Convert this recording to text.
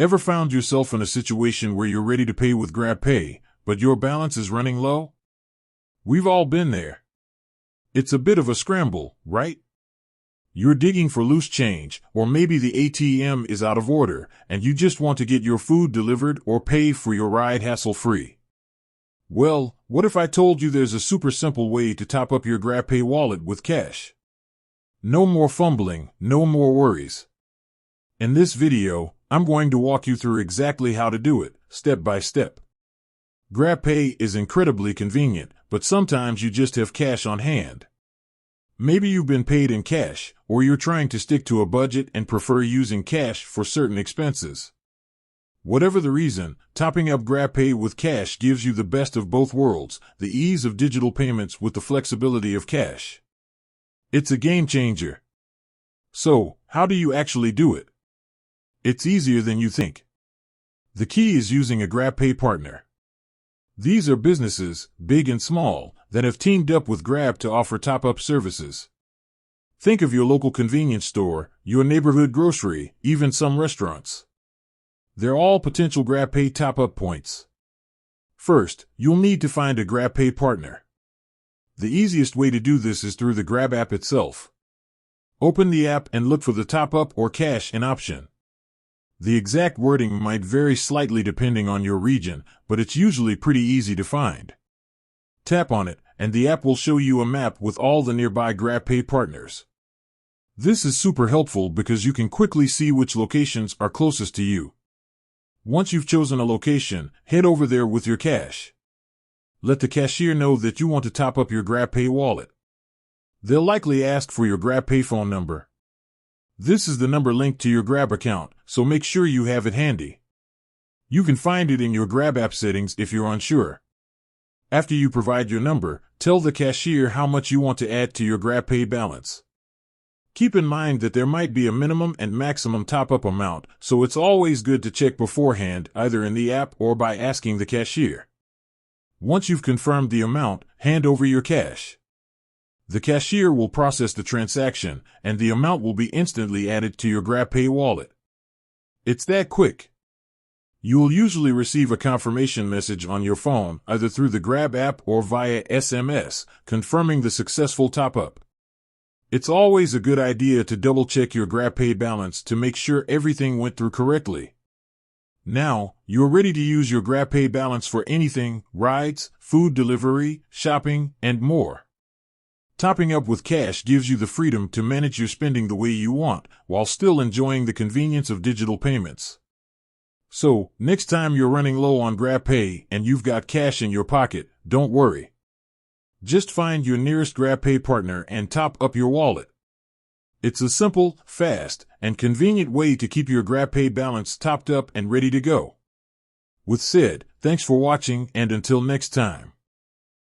Ever found yourself in a situation where you're ready to pay with GrabPay, but your balance is running low? We've all been there. It's a bit of a scramble, right? You're digging for loose change, or maybe the ATM is out of order, and you just want to get your food delivered or pay for your ride hassle-free. Well, what if I told you there's a super simple way to top up your GrabPay wallet with cash? No more fumbling, no more worries. In this video, I'm going to walk you through exactly how to do it, step by step. GrabPay is incredibly convenient, but sometimes you just have cash on hand. Maybe you've been paid in cash, or you're trying to stick to a budget and prefer using cash for certain expenses. Whatever the reason, topping up GrabPay with cash gives you the best of both worlds, the ease of digital payments with the flexibility of cash. It's a game changer. So, how do you actually do it? It's easier than you think. The key is using a GrabPay partner. These are businesses, big and small, that have teamed up with Grab to offer top-up services. Think of your local convenience store, your neighborhood grocery, even some restaurants. They're all potential GrabPay top-up points. First, you'll need to find a GrabPay partner. The easiest way to do this is through the Grab app itself. Open the app and look for the top-up or cash-in option. The exact wording might vary slightly depending on your region, but it's usually pretty easy to find. Tap on it, and the app will show you a map with all the nearby GrabPay partners. This is super helpful because you can quickly see which locations are closest to you. Once you've chosen a location, head over there with your cash. Let the cashier know that you want to top up your GrabPay wallet. They'll likely ask for your GrabPay phone number. This is the number linked to your Grab account, so make sure you have it handy. You can find it in your Grab app settings if you're unsure. After you provide your number, tell the cashier how much you want to add to your GrabPay balance. Keep in mind that there might be a minimum and maximum top-up amount, so it's always good to check beforehand, either in the app or by asking the cashier. Once you've confirmed the amount, hand over your cash. The cashier will process the transaction, and the amount will be instantly added to your GrabPay wallet. It's that quick. You will usually receive a confirmation message on your phone, either through the Grab app or via SMS, confirming the successful top-up. It's always a good idea to double-check your GrabPay balance to make sure everything went through correctly. Now, you're ready to use your GrabPay balance for anything: rides, food delivery, shopping, and more. Topping up with cash gives you the freedom to manage your spending the way you want, while still enjoying the convenience of digital payments. So, next time you're running low on GrabPay and you've got cash in your pocket, don't worry. Just find your nearest GrabPay partner and top up your wallet. It's a simple, fast, and convenient way to keep your GrabPay balance topped up and ready to go. With said, thanks for watching, and until next time.